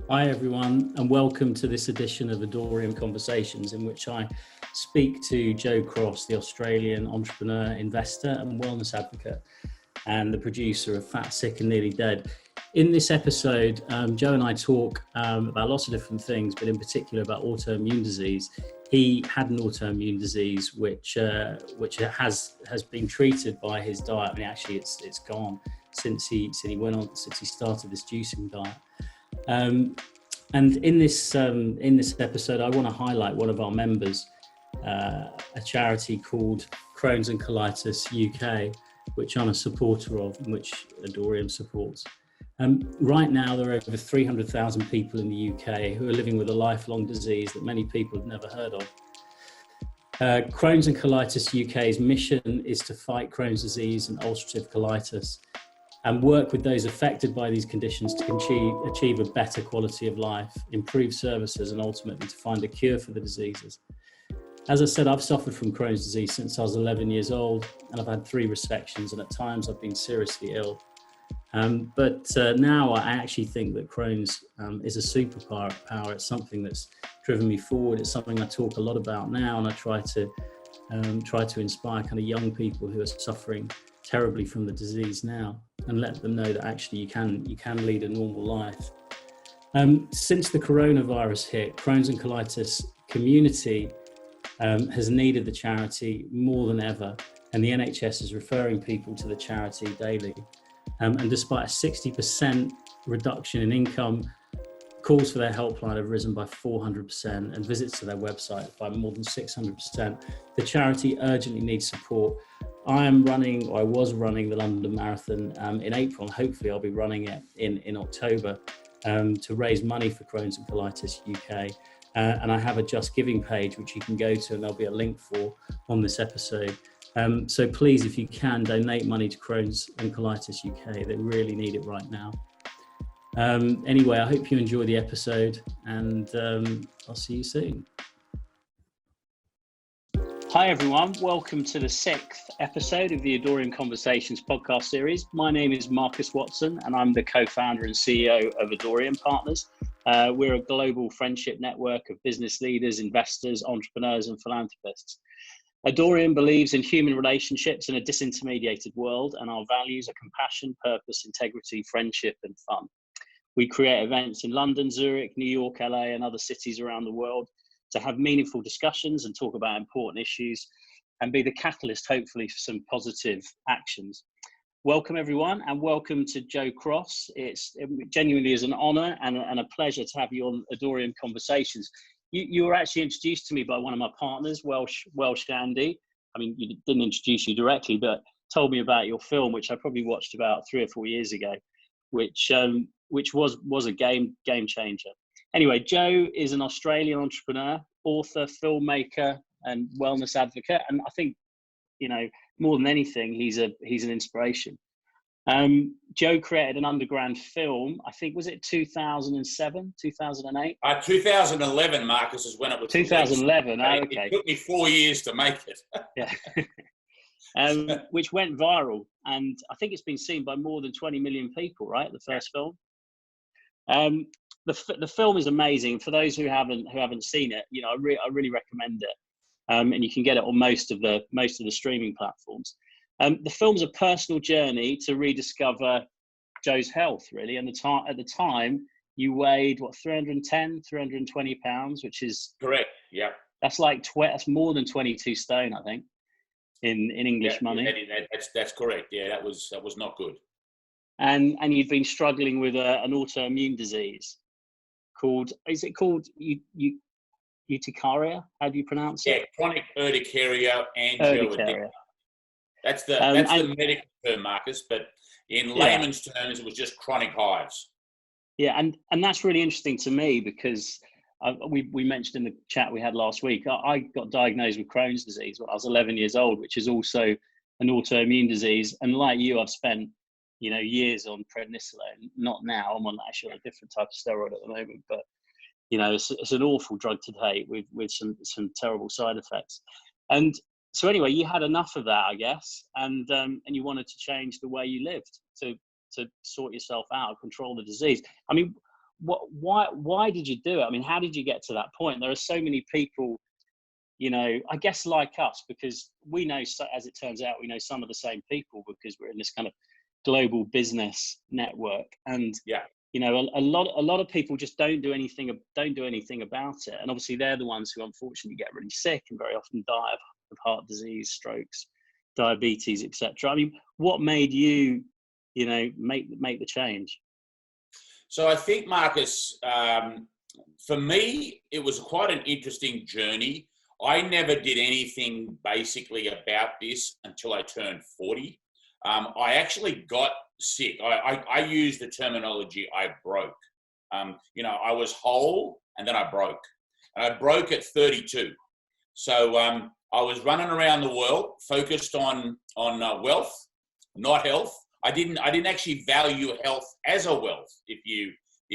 Hi everyone, and welcome to this edition of Adoreum Conversations, in which I speak to Joe Cross, the Australian entrepreneur, investor and wellness advocate, and the producer of Fat, Sick and Nearly Dead. In this episode, Joe and I talk about lots of different things, but in particular about autoimmune disease. He had an autoimmune disease which has been treated by his diet. I mean, actually, it's gone since he started this juicing diet. And in this episode, I want to highlight one of our members, a charity called Crohn's and Colitis UK, which I'm a supporter of, and which Adoreum supports. Right now, there are over 300,000 people in the UK who are living with a lifelong disease that many people have never heard of. Crohn's and Colitis UK's mission is to fight Crohn's disease and ulcerative colitis, and work with those affected by these conditions to achieve a better quality of life, improve services, and ultimately to find a cure for the diseases. As I said, I've suffered from Crohn's disease since I was 11 years old, and I've had 3 resections, and at times I've been seriously ill. But now I actually think that Crohn's is a superpower. It's something that's driven me forward. It's something I talk a lot about now, and I try to inspire kind of young people who are suffering terribly from the disease now, and let them know that actually you can lead a normal life. Since the coronavirus hit, Crohn's and Colitis community has needed the charity more than ever, and the NHS is referring people to the charity daily. And despite a 60% reduction in income, calls for their helpline have risen by 400%, and visits to their website by more than 600%. The charity urgently needs support. I was running the London Marathon in April, and hopefully I'll be running it in October to raise money for Crohn's and Colitis UK. And I have a Just Giving page, which you can go to, and there'll be a link for on this episode. So please, if you can, donate money to Crohn's and Colitis UK. They really need it right now. Anyway, I hope you enjoy the episode, and I'll see you soon. Hi everyone, welcome to the 6th episode of the Adoreum Conversations podcast series. My name is Marcus Watson, and I'm the co-founder and CEO of Adoreum Partners. We're a global friendship network of business leaders, investors, entrepreneurs and philanthropists. Adoreum believes in human relationships in a disintermediated world, and our values are compassion, purpose, integrity, friendship and fun. We create events in London, Zurich, New York, LA and other cities around the world to have meaningful discussions and talk about important issues, and be the catalyst, hopefully, for some positive actions. Welcome everyone, and welcome to Joe Cross. It genuinely is an honour and a pleasure to have you on Adoreum Conversations. You were actually introduced to me by one of my partners, Welsh Andy. I mean, you didn't introduce you directly, but told me about your film, which I probably watched about 3 or 4 years ago, which was a game changer. Anyway, Joe is an Australian entrepreneur, author, filmmaker, and wellness advocate. And I think, more than anything, he's an inspiration. Joe created an underground film. I think, was it 2007, 2008? 2011, Marcus, is when it was 2011. Released. Okay. It took me 4 years to make it. Yeah. Which went viral, and I think it's been seen by more than 20 million people. Right, the first film. The film is amazing. For those who haven't seen it, I really recommend it. And you can get it on most of the streaming platforms. The film's a personal journey to rediscover Joe's health, really. And at the time, you weighed 310, 320 pounds, which is correct. Yeah, that's that's more than 22 stone, I think, in English money. That's correct. Yeah, that was not good. And you'd been struggling with an autoimmune disease called urticaria? How do you pronounce it? Yeah, chronic urticaria angioedema. That's the medical term, Marcus, but in layman's terms, it was just chronic hives. Yeah, and that's really interesting to me because we mentioned in the chat we had last week, I got diagnosed with Crohn's disease when I was 11 years old, which is also an autoimmune disease. And like you, I've spent years on prednisolone. Not now, I'm on actually a different type of steroid at the moment, but it's an awful drug to take with some terrible side effects. And so anyway, you had enough of that, I guess, and you wanted to change the way you lived to sort yourself out, control the disease. I mean, why did you do it? I mean, how did you get to that point? There are so many people, you know, I guess like us, because we know, as it turns out, we know some of the same people because we're in this kind of global business network. And yeah, you know, a lot of people just don't do anything about it. And obviously they're the ones who unfortunately get really sick and very often die of heart disease, strokes, diabetes, etc. I mean, what made you, you know, make the change? So I think, Marcus, for me, it was quite an interesting journey. I never did anything basically about this until I turned 40. I actually got sick. I use the terminology I broke. You know, I was whole and then I broke. And I broke at 32. So I was running around the world focused on wealth, not health. I didn't actually value health as a wealth, if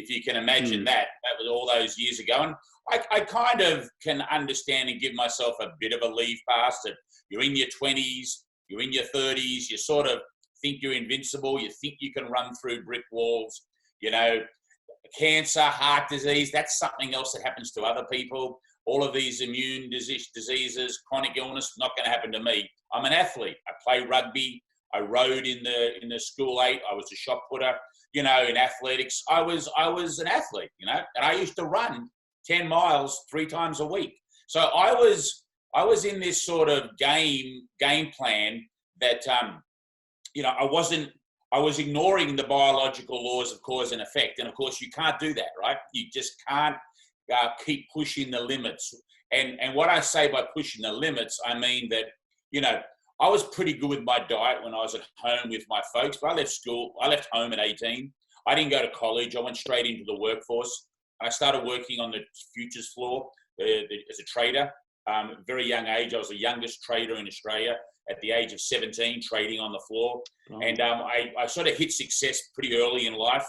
you can imagine that. That was all those years ago. And I kind of can understand and give myself a bit of a leave pass that you're in your 20s, you're in your 30s, you sort of think you're invincible, you think you can run through brick walls, you know, cancer, heart disease, that's something else that happens to other people. All of these immune diseases, chronic illness, not going to happen to me. I'm an athlete. I play rugby. I rode in the school 8. I was a shot putter, you know, in athletics. I was an athlete, you know, and I used to run 10 miles 3 times a week. So I was in this sort of game plan that, you know, I was ignoring the biological laws of cause and effect. And of course you can't do that, right? You just can't keep pushing the limits. And what I say by pushing the limits, I mean that, you know, I was pretty good with my diet when I was at home with my folks, but I left home at 18. I didn't go to college. I went straight into the workforce. I started working on the futures floor as a trader. At a very young age, I was the youngest trader in Australia at the age of 17, trading on the floor. Oh. And I sort of hit success pretty early in life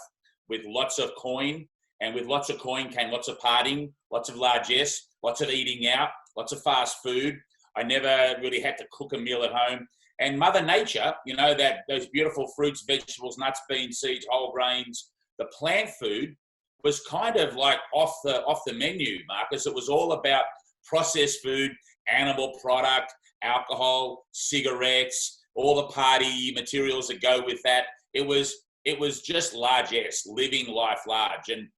with lots of coin. And with lots of coin came lots of partying, lots of largesse, lots of eating out, lots of fast food. I never really had to cook a meal at home. And Mother Nature, you know, those beautiful fruits, vegetables, nuts, beans, seeds, whole grains, the plant food was kind of like off the menu, Marcus. It was all about processed food, animal product, alcohol, cigarettes, all the party materials that go with that. It was just largesse, living life large. And,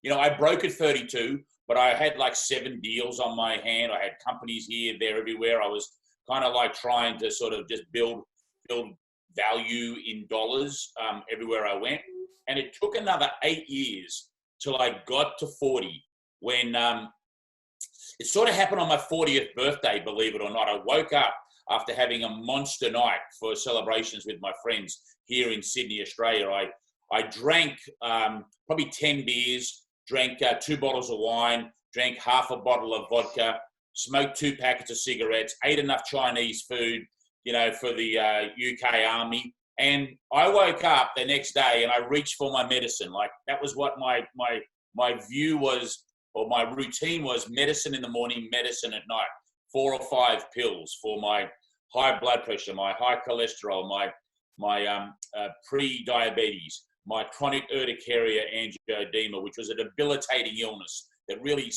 you know, I broke at 32. But I had like 7 deals on my hand. I had companies here, there, everywhere. I was kind of like trying to sort of just build value in dollars everywhere I went. And it took another 8 years till I got to 40 when it sort of happened on my 40th birthday, believe it or not. I woke up after having a monster night for celebrations with my friends here in Sydney, Australia. I drank probably 10 beers, drank 2 bottles of wine, drank half a bottle of vodka, smoked 2 packets of cigarettes, ate enough Chinese food, you know, for the UK Army. And I woke up the next day and I reached for my medicine. Like that was what my view was, or my routine was: medicine in the morning, medicine at night. 4 or 5 pills for my high blood pressure, my high cholesterol, my pre-diabetes, my chronic urticaria angioedema, which was a debilitating illness that really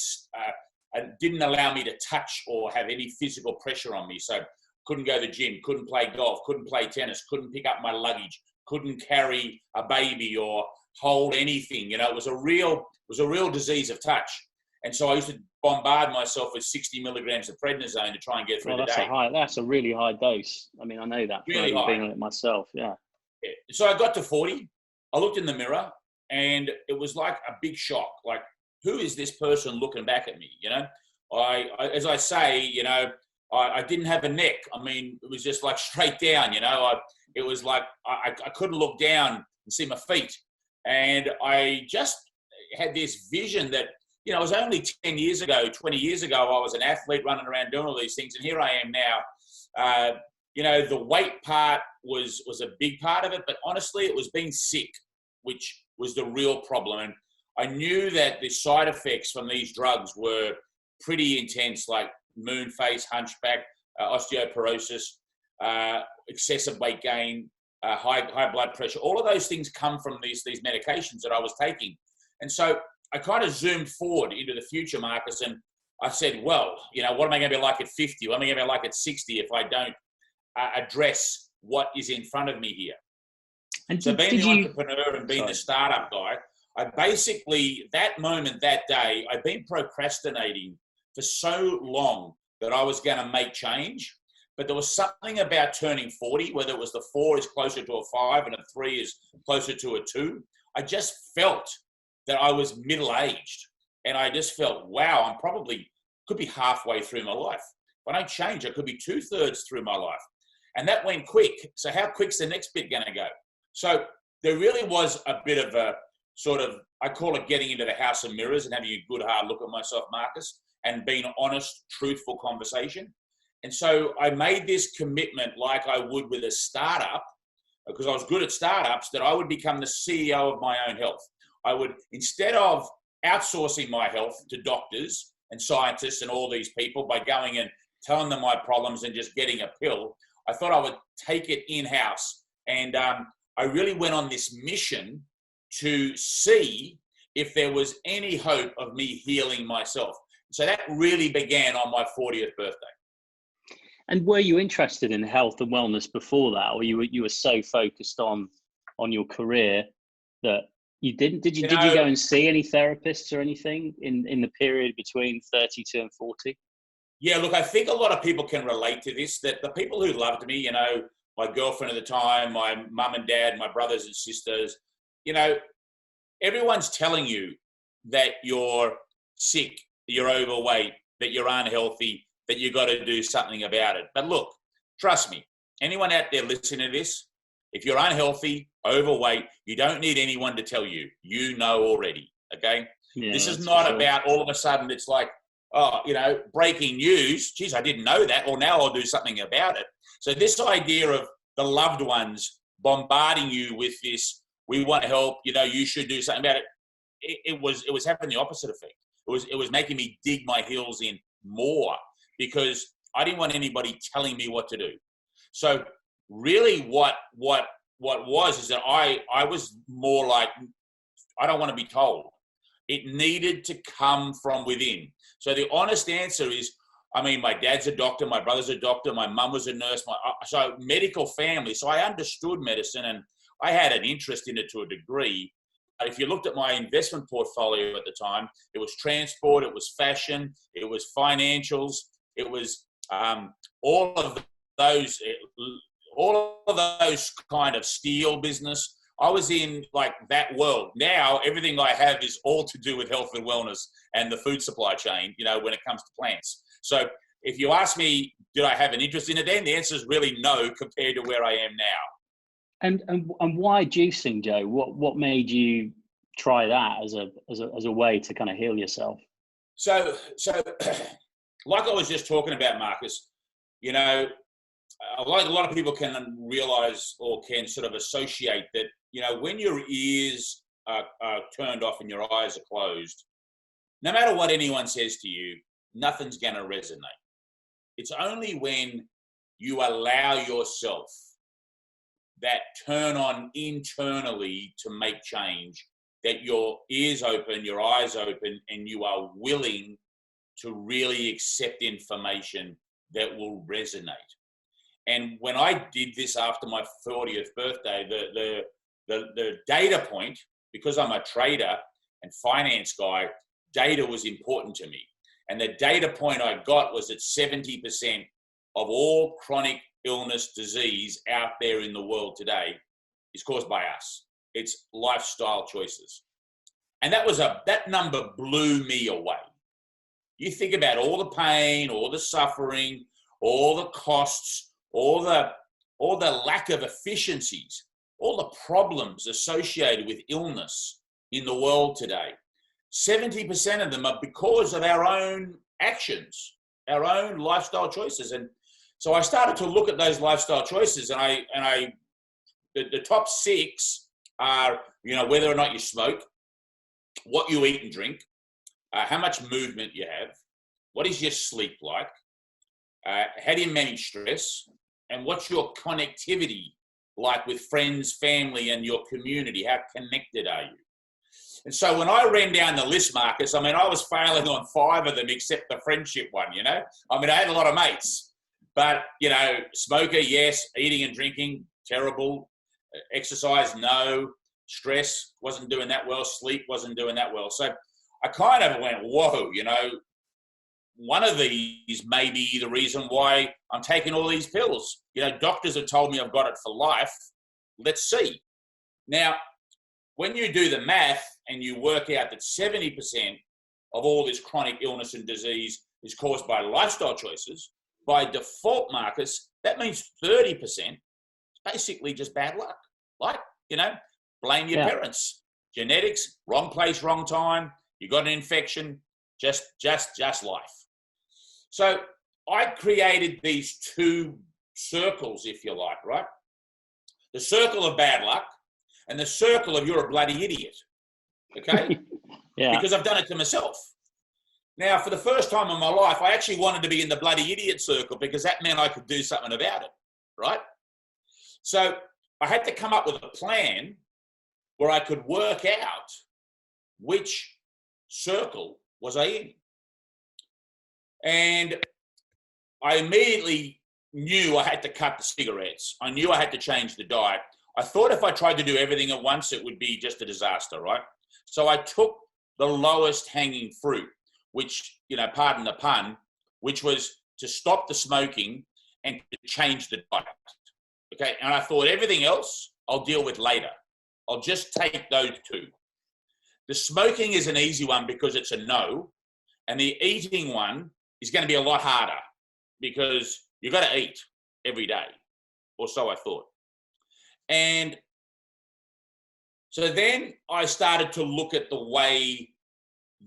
didn't allow me to touch or have any physical pressure on me. So couldn't go to the gym, couldn't play golf, couldn't play tennis, couldn't pick up my luggage, couldn't carry a baby or hold anything. You know, it was a real disease of touch. And so I used to bombard myself with 60 milligrams of prednisone to try and get through the day. That's a really high dose. I mean, I know that. Really high. Being on it myself, yeah. So I got to 40. I looked in the mirror and it was like a big shock. Like, who is this person looking back at me? You know, I as I say, you know, I didn't have a neck. I mean, it was just like straight down, you know. It was like I couldn't look down and see my feet. And I just had this vision that, you know, it was only 10 years ago, 20 years ago, I was an athlete running around doing all these things. And here I am now. You know, the weight part was a big part of it, but honestly, it was being sick, which was the real problem. And I knew that the side effects from these drugs were pretty intense, like moon face, hunchback, osteoporosis, excessive weight gain, high blood pressure. All of those things come from these medications that I was taking. And so I kind of zoomed forward into the future, Marcus, and I said, well, what am I going to be like at 50? What am I going to be like at 60 if I don't address what is in front of me here? And so being the entrepreneur and being the startup guy, I basically, that moment, that day, I've been procrastinating for so long that I was going to make change. But there was something about turning 40, whether it was the 4 is closer to a 5 and a 3 is closer to a 2. I just felt that I was middle-aged. And I just felt, wow, I'm probably, could be halfway through my life. If I don't change, I could be 2/3 through my life. And that went quick. So how quick's the next bit going to go? So there really was a bit of a sort of, I call it getting into the house of mirrors and having a good hard look at myself, Marcus, and being an honest, truthful conversation. And so I made this commitment like I would with a startup, because I was good at startups, that I would become the CEO of my own health. I would, instead of outsourcing my health to doctors and scientists and all these people by going and telling them my problems and just getting a pill, I thought I would take it in-house. And I really went on this mission to see if there was any hope of me healing myself. So that really began on my 40th birthday. And were you interested in health and wellness before that, or you were so focused on your career that you didn't? Did you go and see any therapists or anything in the period between 32 and 40? Yeah, look, I think a lot of people can relate to this, that the people who loved me, my girlfriend at the time, my mum and dad, my brothers and sisters, everyone's telling you that you're sick, you're overweight, that you're unhealthy, that you got to do something about it. But look, trust me, anyone out there listening to this, if you're unhealthy, overweight, you don't need anyone to tell you. You know already, okay? Yeah, this is not about all of a sudden it's like, breaking news. Geez, I didn't know that. Or now I'll do something about it. So this idea of the loved ones bombarding you with this, we want to help, you should do something about it. It was having the opposite effect. It was making me dig my heels in more because I didn't want anybody telling me what to do. So really what was is that I was more like, I don't want to be told. It needed to come from within. So the honest answer is, my dad's a doctor, my brother's a doctor, my mum was a nurse, so medical family. So I understood medicine and I had an interest in it to a degree. But if you looked at my investment portfolio at the time, it was transport, it was fashion, it was financials, it was all of those kind of steel business. I was in like that world. Now, everything I have is all to do with health and wellness and the food supply chain, when it comes to plants. So if you ask me, did I have an interest in it then? The answer is really no compared to where I am now. And why juicing, Joe? What made you try that as a way to kind of heal yourself? So like I was just talking about, Marcus, a lot of people can realize or can sort of associate that, when your ears are turned off and your eyes are closed, no matter what anyone says to you, nothing's going to resonate. It's only when you allow yourself that turn on internally to make change that your ears open, your eyes open, and you are willing to really accept information that will resonate. And when I did this after my 40th birthday, the data point, because I'm a trader and finance guy, data was important to me. And the data point I got was that 70% of all chronic illness, disease out there in the world today is caused by us. It's lifestyle choices. And that number blew me away. You think about all the pain, all the suffering, all the costs, all the lack of efficiencies, all the problems associated with illness in the world today. 70% of them are because of our own actions, our own lifestyle choices. And so I started to look at those lifestyle choices, and the top 6 are, whether or not you smoke, what you eat and drink, how much movement you have, what is your sleep like, how do you manage stress, and what's your connectivity like with friends, family, and your community? How connected are you? And so when I ran down the list, Marcus, I mean, I was failing on 5 of them except the friendship one, you know. I mean, I had a lot of mates, but, you know, smoker, yes. Eating and drinking, terrible. Exercise, no. Stress, wasn't doing that well. Sleep, wasn't doing that well. So I kind of went, whoa, you know, one of these may be the reason why I'm taking all these pills. You know, doctors have told me I've got it for life. Let's see. Now, when you do the math and you work out that 70% of all this chronic illness and disease is caused by lifestyle choices, by default, Marcus, that means 30% is basically just bad luck. Like, you know, blame your parents. Genetics, wrong place, wrong time. You got an infection, just life. So I created these 2 circles, if you like, right? The circle of bad luck and the circle of you're a bloody idiot, okay? Because I've done it to myself. Now, for the first time in my life, I actually wanted to be in the bloody idiot circle because that meant I could do something about it, right? So I had to come up with a plan where I could work out which circle was I in. And I immediately knew I had to cut the cigarettes. I knew I had to change the diet. I thought if I tried to do everything at once, it would be just a disaster, right? So I took the lowest hanging fruit, which, you know, pardon the pun, which was to stop the smoking and to change the diet. Okay, and I thought everything else I'll deal with later. I'll just take those 2. The smoking is an easy one because it's a no, and the eating one is going to be a lot harder because you've got to eat every day, or so I thought. And so then I started to look at the way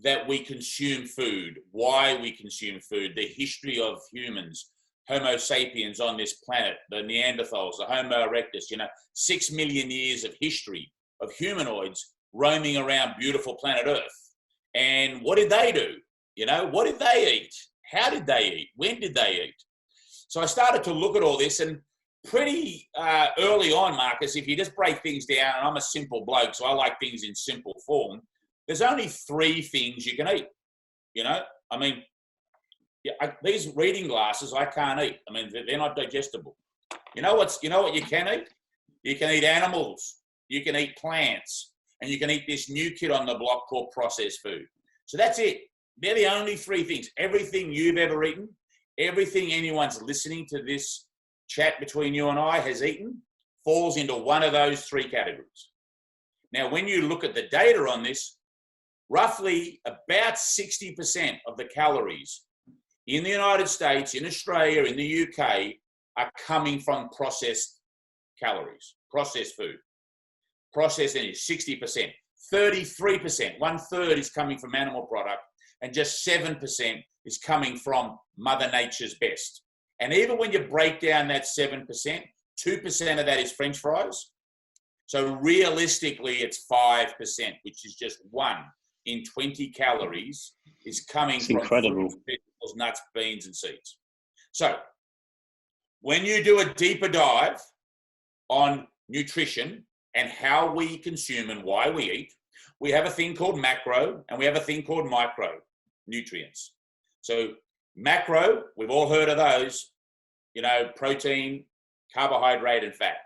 that we consume food, why we consume food, the history of humans, Homo sapiens on this planet, the Neanderthals, the Homo erectus, you know, 6 million years of history of humanoids roaming around beautiful planet Earth. And what did they do? You know, what did they eat? How did they eat? When did they eat? So I started to look at all this, and pretty early on, Marcus, if you just break things down, and I'm a simple bloke, so I like things in simple form, there's only 3 things you can eat. You know, I mean, these reading glasses, I can't eat. I mean, they're not digestible. You know what you can eat? You can eat animals, you can eat plants, and you can eat this new kid on the block called processed food. So that's it. They're the only 3 things. Everything you've ever eaten, everything anyone's listening to this chat between you and I has eaten, falls into one of those 3 categories. Now, when you look at the data on this, roughly about 60% of the calories in the United States, in Australia, in the UK, are coming from processed calories, processed food. Processed energy, 60%. 33%, 1/3 is coming from animal product, and just 7% is coming from Mother Nature's best. And even when you break down that 7%, 2% of that is French fries. So realistically, it's 5%, which is just 1 in 20 calories is coming from fruits, vegetables, nuts, beans, and seeds. So when you do a deeper dive on nutrition and how we consume and why we eat, we have a thing called macro and we have a thing called micro nutrients. So macro, we've all heard of those, you know, protein, carbohydrate, and fat.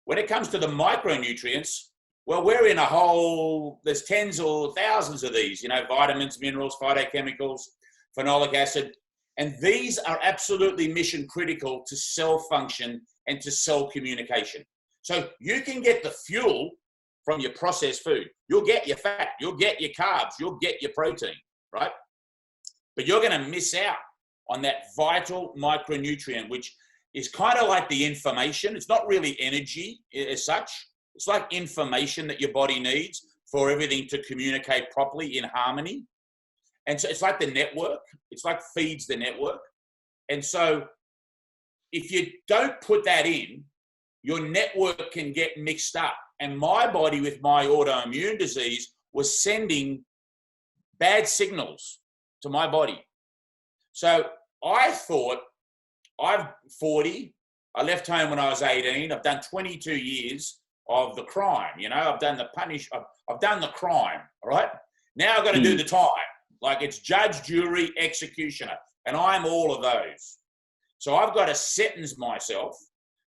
When it comes to the micronutrients, well, we're in a whole, there's tens or thousands of these, you know, vitamins, minerals, phytochemicals, phenolic acid, and these are absolutely mission critical to cell function and to cell communication. So you can get the fuel from your processed food. You'll get your fat, you'll get your carbs, you'll get your protein, right? But you're going to miss out on that vital micronutrient, which is kind of like the information. It's not really energy as such. It's like information that your body needs for everything to communicate properly in harmony. And so it's like the network. It's like feeds the network. And so if you don't put that in, your network can get mixed up. And my body with my autoimmune disease was sending bad signals to my body. So I thought, I'm 40. I left home when I was 18. I've done 22 years of the crime. You know, I've done the I've done the crime. All right. Now I've got to do the time. Like it's judge, jury, executioner, and I'm all of those. So I've got to sentence myself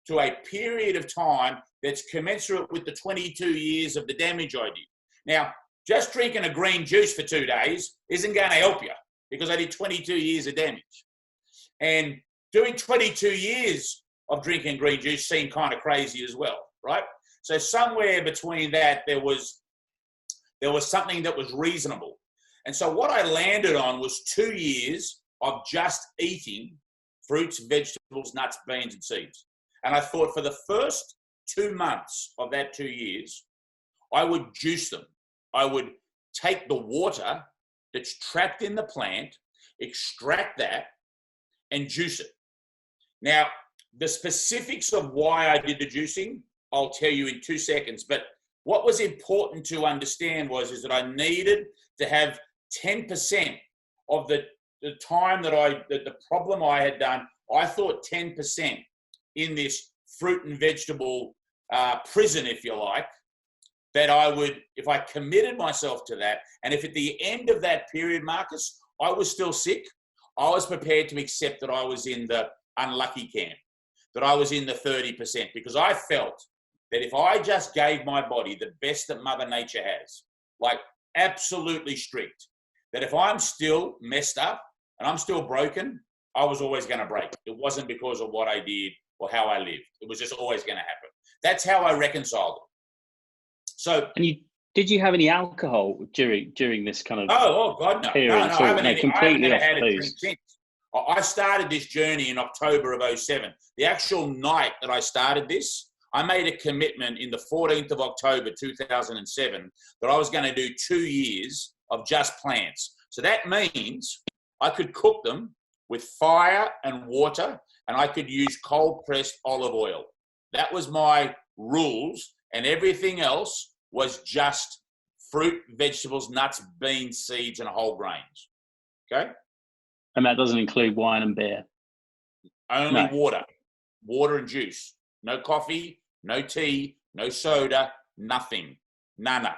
to a period of time that's commensurate with the 22 years of the damage I did. Now, just drinking a green juice for 2 days isn't going to help you because I did 22 years of damage. And doing 22 years of drinking green juice seemed kind of crazy as well, right? So somewhere between that, there was something that was reasonable. And so what I landed on was 2 years of just eating fruits, vegetables, nuts, beans, and seeds. And I thought for the first 2 months of that 2 years, I would juice them. I would take the water that's trapped in the plant, extract that, and juice it. Now, the specifics of why I did the juicing, I'll tell you in 2 seconds. But what was important to understand is that I needed to have 10% of the time that the problem I had done. I thought 10% in this fruit and vegetable prison, if you like, that I would, if I committed myself to that, and if at the end of that period, Marcus, I was still sick, I was prepared to accept that I was in the unlucky camp, that I was in the 30%, because I felt that if I just gave my body the best that Mother Nature has, like absolutely strict, that if I'm still messed up and I'm still broken, I was always going to break. It wasn't because of what I did or how I lived. It was just always going to happen. That's how I reconciled it. So, and did you have any alcohol during this kind of oh God, no. period? No, I haven't completely had a off drink since. I started this journey in October of 2007. The actual night that I started this, I made a commitment in the 14th of October 2007 that I was going to do 2 years of just plants. So that means I could cook them with fire and water, and I could use cold pressed olive oil. That was my rules, and everything else was just fruit, vegetables, nuts, beans, seeds, and whole grains. Okay? And that doesn't include wine and beer? Only water and juice. No coffee, no tea, no soda, nothing. Nana.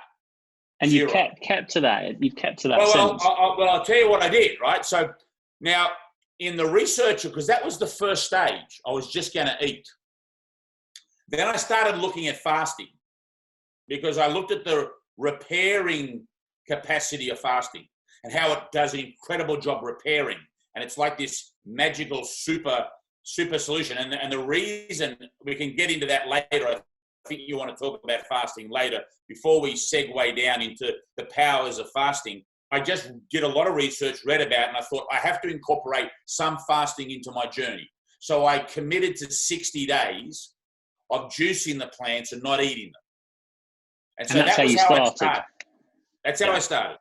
And Zero. you kept to that. You've kept to that Well, since. I'll tell you what I did, right? So now in the research, because that was the first stage, I was just going to eat. Then I started looking at fasting because I looked at the repairing capacity of fasting and how it does an incredible job repairing. And it's like this magical super solution. And the reason, we can get into that later, I think you want to talk about fasting later, before we segue down into the powers of fasting. I just did a lot of research, read about it, and I thought I have to incorporate some fasting into my journey. So I committed to 60 days of juicing the plants and not eating them. And so that's that was how you how I started. That's how I started.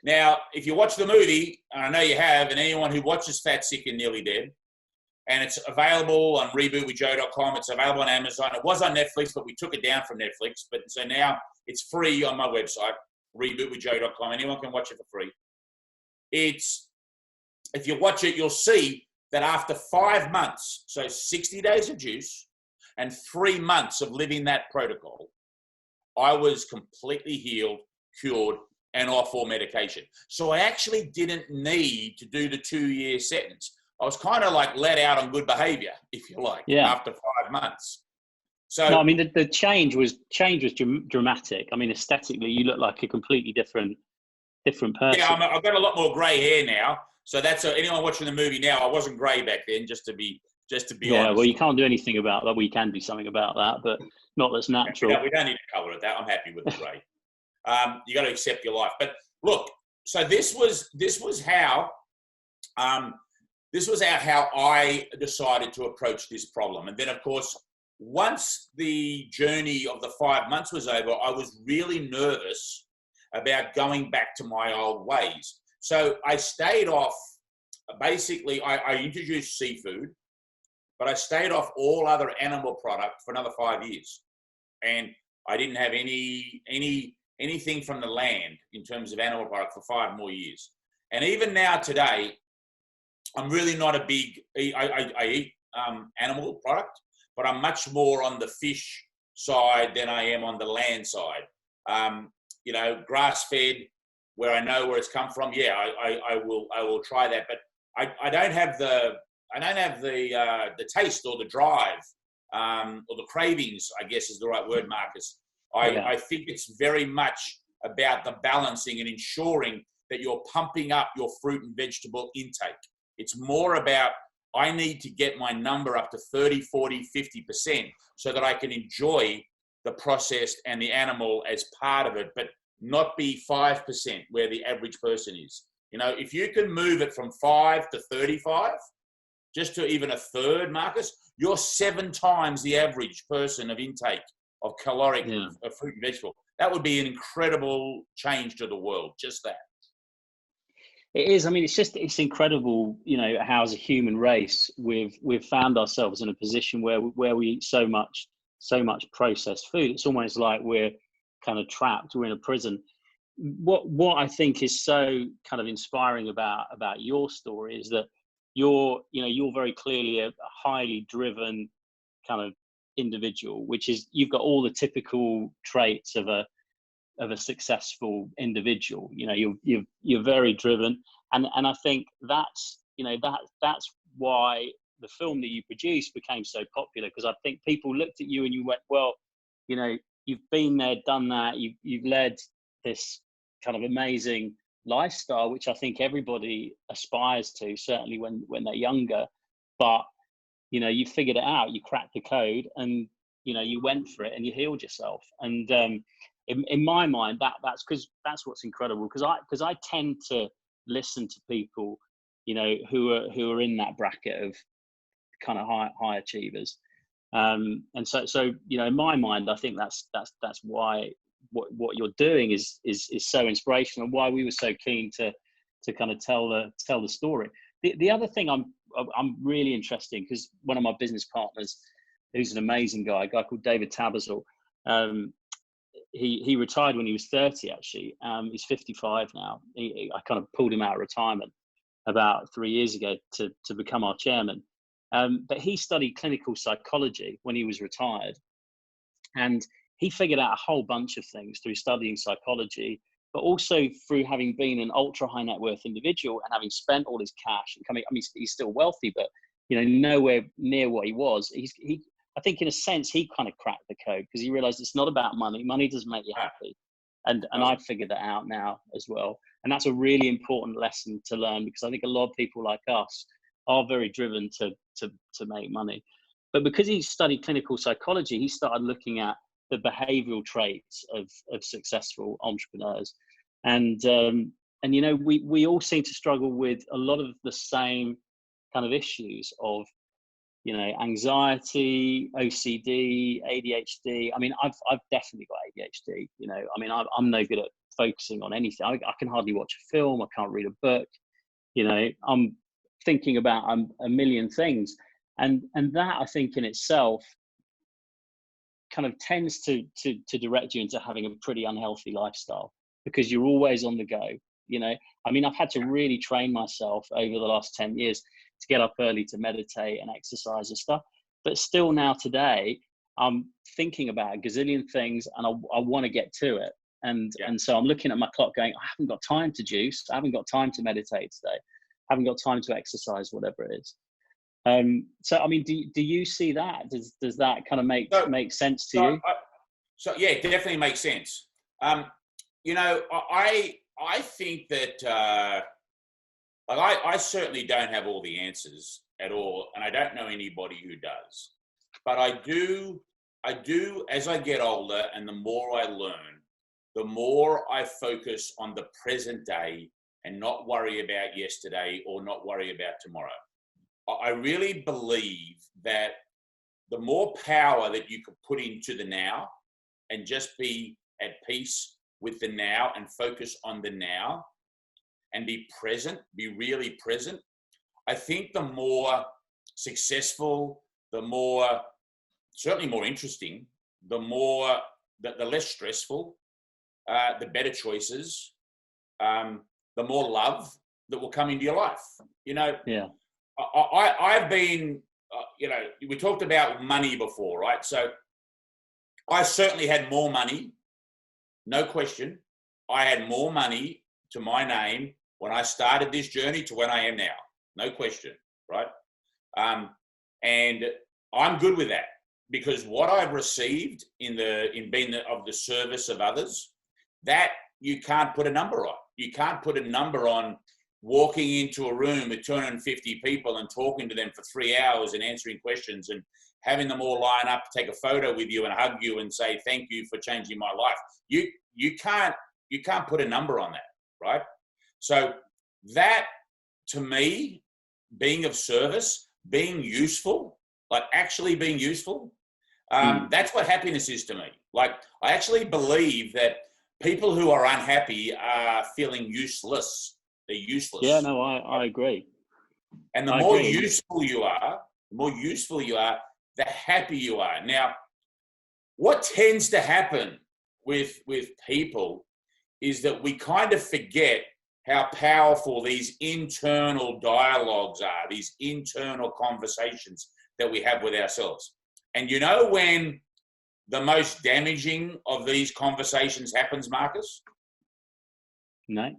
Now, if you watch the movie, and I know you have, and anyone who watches Fat, Sick and Nearly Dead, and it's available on rebootwithjoe.com. It's available on Amazon. It was on Netflix, but we took it down from Netflix. But so now it's free on my website, rebootwithjoe.com. Anyone can watch it for free. If you watch it, you'll see that after 5 months, so 60 days of juice and 3 months of living that protocol, I was completely healed, cured, and off all medication. So I actually didn't need to do the 2-year sentence. I was kind of like let out on good behavior, if you like, after 5 months. So no, I mean the change was dramatic. I mean, aesthetically, you look like a completely different person. Yeah, I've got a lot more grey hair now. So that's anyone watching the movie now. I wasn't grey back then, just to be honest. Well, you can't do anything about that. We can do something about that, but not that's natural. We don't need to color it that. I'm happy with the grey. You got to accept your life. But look, so this was how I decided to approach this problem. And then, of course, once the journey of the 5 months was over, I was really nervous about going back to my old ways. So I stayed off, basically, I introduced seafood, but I stayed off all other animal product for another 5 years. And I didn't have anything from the land in terms of animal product for 5 more years. And even now today, I'm really not a big, I eat animal product, but I'm much more on the fish side than I am on the land side. You know, grass-fed, where I know where it's come from. Yeah, I will try that, but I don't have the taste or the drive or the cravings, I guess is the right word, Marcus. I think it's very much about the balancing and ensuring that you're pumping up your fruit and vegetable intake. It's more about, I need to get my number up to 30, 40, 50% so that I can enjoy the processed and the animal as part of it, but not be 5% where the average person is. You know, if you can move it from 5 to 35, just to even a third, Marcus, you're 7 times the average person of intake of caloric of fruit and vegetable. That would be an incredible change to the world, just that. It is. I mean, it's incredible, you know, how as a human race we've found ourselves in a position where we eat so much processed food. It's almost like we're kind of trapped. We're in a prison. What I think is so kind of inspiring about your story is that you're very clearly a highly driven kind of individual, which is, you've got all the typical traits of a successful individual. You know, you're very driven, and I think that's why the film that you produced became so popular, because I think people looked at you and you went, well, you know, you've been there, done that, you've led this kind of amazing lifestyle, which I think everybody aspires to, certainly when they're younger. But you know, you figured it out, you cracked the code, and you know, you went for it and you healed yourself. And in my mind, that's what's incredible, because I tend to listen to people, you know, who are in that bracket of kind of high achievers, and so you know, in my mind, I think that's why what you're doing is so inspirational, and why we were so keen to kind of tell the story. The other thing I'm really interested in, because one of my business partners, who's an amazing guy, a guy called David Tabazel, he retired when he was 30, actually. He's 55 now. I kind of pulled him out of retirement about 3 years ago to become our chairman. But he studied clinical psychology when he was retired. And he figured out a whole bunch of things through studying psychology, but also through having been an ultra high net worth individual and having spent all his cash and coming, I mean, he's still wealthy, but you know, nowhere near what he was. I think in a sense, he kind of cracked the code, because he realized it's not about money. Money doesn't make you happy. And I've figured that out now as well. And that's a really important lesson to learn, because I think a lot of people like us are very driven to make money. But because he studied clinical psychology, he started looking at the behavioral traits of successful entrepreneurs. And you know, we all seem to struggle with a lot of the same kind of issues of, you know, anxiety, OCD, ADHD. I mean, I've definitely got ADHD. You know, I mean, I'm no good at focusing on anything. I can hardly watch a film. I can't read a book. You know, I'm thinking about a million things, and that, I think, in itself kind of tends to direct you into having a pretty unhealthy lifestyle, because you're always on the go. You know, I mean, I've had to really train myself over the last 10 years to get up early, to meditate and exercise and stuff. But still now today, I'm thinking about a gazillion things, and I want to get to it. And so I'm looking at my clock going, I haven't got time to juice. I haven't got time to meditate today. I haven't got time to exercise, whatever it is. So, I mean, do you see that? Does that kind of make sense to you? So yeah, it definitely makes sense. You know, I think that, I certainly don't have all the answers at all, and I don't know anybody who does. But I do, as I get older and the more I learn, the more I focus on the present day and not worry about yesterday or not worry about tomorrow. I really believe that the more power that you could put into the now and just be at peace with the now and focus on the now and be present, be really present, I think the more successful, the more, certainly more interesting, the less stressful, the better choices, the more love that will come into your life. You know, I've been, you know, we talked about money before, right? So I certainly had more money, no question. I had more money to my name when I started this journey to when I am now, no question, right? And I'm good with that, because what I've received in being of the service of others, that you can't put a number on. You can't put a number on walking into a room with 250 people and talking to them for 3 hours and answering questions and having them all line up to take a photo with you and hug you and say thank you for changing my life. You can't put a number on that, right? So that, to me, being of service, being useful, like actually being useful, that's what happiness is to me. Like, I actually believe that people who are unhappy are feeling useless. They're useless. Yeah, no, I agree. And the more useful you are, the happier you are. Now, what tends to happen with people is that we kind of forget how powerful these internal dialogues are, these internal conversations that we have with ourselves. And you know when the most damaging of these conversations happens, Marcus? No.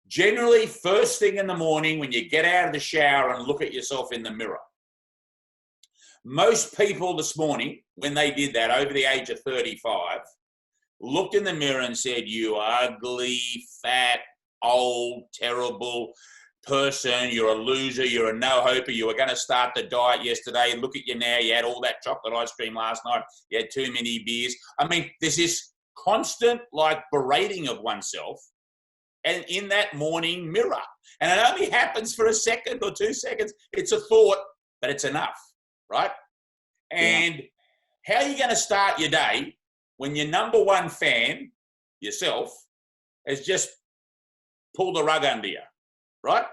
Generally, first thing in the morning when you get out of the shower and look at yourself in the mirror. Most people this morning, when they did that over the age of 35, looked in the mirror and said, "You ugly, fat, old, terrible person. You're a loser. You're a no-hoper. You were going to start the diet yesterday. Look at you now. You had all that chocolate ice cream last night. You had too many beers." I mean, there's this constant, like, berating of oneself and in that morning mirror. And it only happens for a second or 2 seconds. It's a thought, but it's enough, right? And how are you going to start your day when your number one fan, yourself, has just pulled the rug under you, right?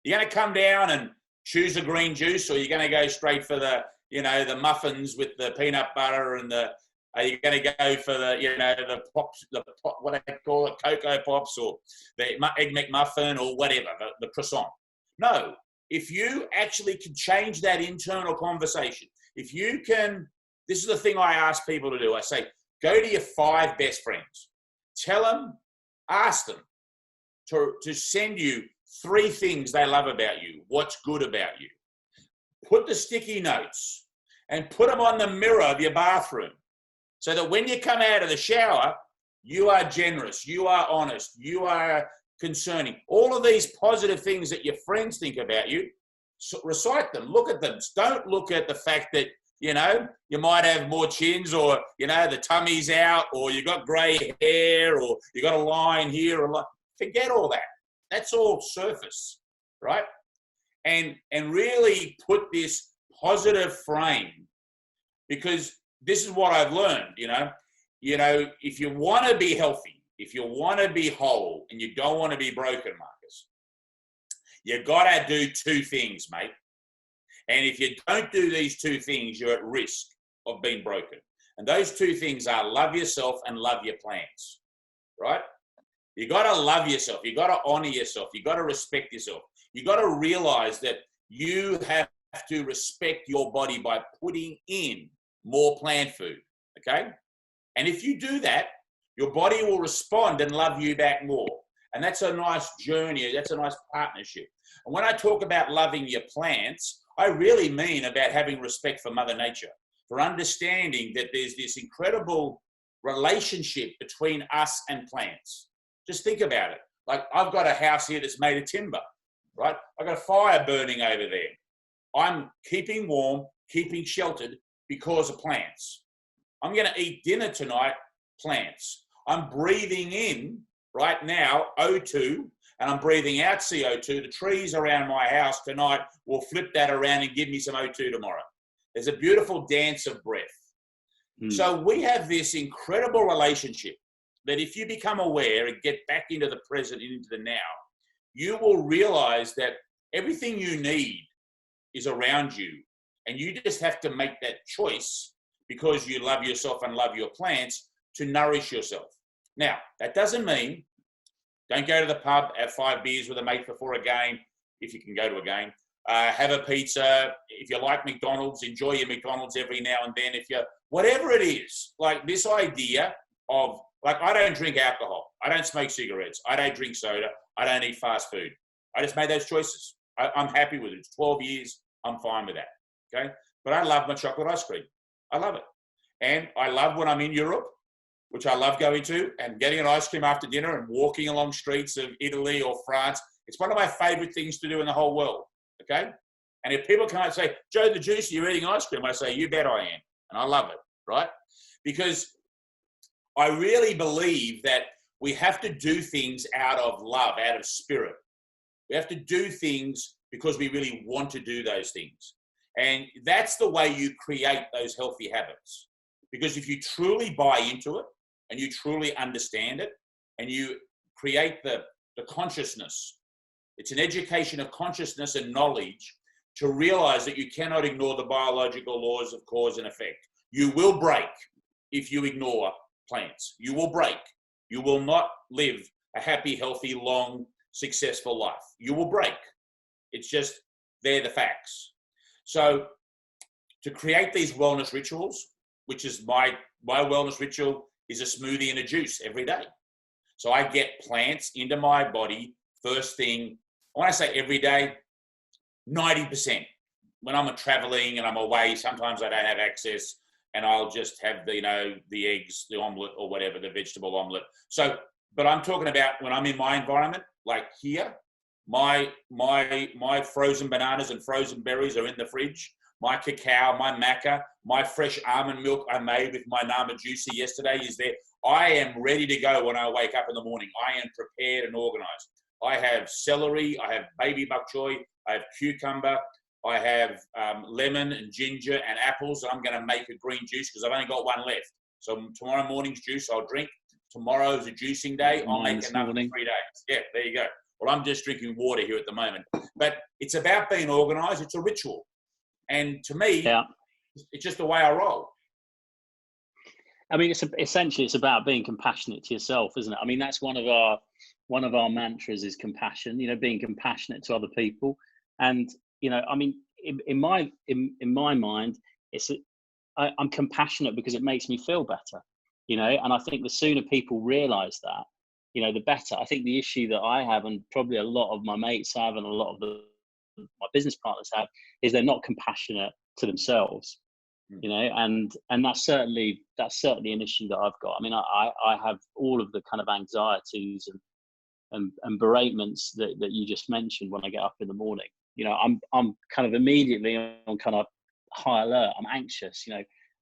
You're going to come down and choose a green juice, or you're going to go straight for the, the muffins with the peanut butter and are you going to go for the, the pops, what do they call it, Cocoa Pops, or the Egg McMuffin, or whatever, the croissant? No. If you actually can change that internal conversation, if you can, this is the thing I ask people to do. I say, go to your 5 best friends. Tell them, ask them to send you 3 things they love about you, what's good about you. Put the sticky notes and put them on the mirror of your bathroom, so that when you come out of the shower, you are generous, you are honest, you are concerning. All of these positive things that your friends think about you, so recite them, look at them. Don't look at the fact that, you might have more chins, or, the tummy's out, or you got grey hair, or you got a line here. Forget all that. That's all surface, right? And really put this positive frame, because this is what I've learned, if you want to be healthy, if you want to be whole, and you don't want to be broken, Marcus, you got to do 2 things, mate. And if you don't do these 2 things, you're at risk of being broken. And those 2 things are love yourself and love your plants, right? You got to love yourself. You got to honor yourself. You got to respect yourself. You got to realize that you have to respect your body by putting in more plant food, okay? And if you do that, your body will respond and love you back more. And that's a nice journey. That's a nice partnership. And when I talk about loving your plants, I really mean about having respect for Mother Nature, for understanding that there's this incredible relationship between us and plants. Just think about it. Like, I've got a house here that's made of timber, right? I've got a fire burning over there. I'm keeping warm, keeping sheltered because of plants. I'm going to eat dinner tonight, plants. I'm breathing in right now O2, and I'm breathing out CO2. The trees around my house tonight will flip that around and give me some O2 tomorrow. There's a beautiful dance of breath. So we have this incredible relationship that if you become aware and get back into the present and into the now, you will realize that everything you need is around you. And you just have to make that choice, because you love yourself and love your plants, to nourish yourself. Now, that doesn't mean don't go to the pub, have 5 beers with a mate before a game, if you can go to a game. have a pizza. If you like McDonald's, enjoy your McDonald's every now and then. If you, whatever it is, like this idea of, like, I don't drink alcohol. I don't smoke cigarettes. I don't drink soda. I don't eat fast food. I just made those choices. I'm happy with it. It's 12 years. I'm fine with that. Okay. But I love my chocolate ice cream. I love it. And I love when I'm in Europe, which I love going to, and getting an ice cream after dinner and walking along streets of Italy or France. It's one of my favorite things to do in the whole world. Okay. And if people come out and say, Joe the Juicer, you're eating ice cream, I say, you bet I am. And I love it. Right. Because I really believe that we have to do things out of love, out of spirit. We have to do things because we really want to do those things. And that's the way you create those healthy habits. Because if you truly buy into it and you truly understand it and you create the consciousness, it's an education of consciousness and knowledge to realize that you cannot ignore the biological laws of cause and effect. You will break if you ignore plants. You will break. You will not live a happy, healthy, long, successful life. You will break. It's just, they're the facts. So to create these wellness rituals, which is my wellness ritual is a smoothie and a juice every day. So I get plants into my body first thing. When I say every day, 90%. When I'm traveling and I'm away, sometimes I don't have access, and I'll just have the eggs, the omelette or whatever, the vegetable omelette. So, but I'm talking about when I'm in my environment, like here, my frozen bananas and frozen berries are in the fridge. My cacao, my maca, my fresh almond milk I made with my Nama juicer yesterday is there. I am ready to go when I wake up in the morning. I am prepared and organized. I have celery, I have baby bok choy, I have cucumber, I have lemon and ginger and apples. I'm going to make a green juice because I've only got one left. So tomorrow morning's juice I'll drink. Tomorrow's a juicing day. I'll make enough for 3 days. Yeah, there you go. Well, I'm just drinking water here at the moment. But it's about being organized. It's a ritual. And to me, it's just the way I roll. I mean, essentially it's about being compassionate to yourself, isn't it? I mean, that's one of our mantras is compassion, being compassionate to other people. And, I mean, in my mind, I'm compassionate because it makes me feel better, and I think the sooner people realize that, the better. I think the issue that I have, and probably a lot of my mates have, and a lot of my business partners have, is they're not compassionate to themselves, and that's certainly an issue that I've got. I mean, I have all of the kind of anxieties and beratements that you just mentioned when I get up in the morning. I'm kind of immediately on kind of high alert. I'm anxious,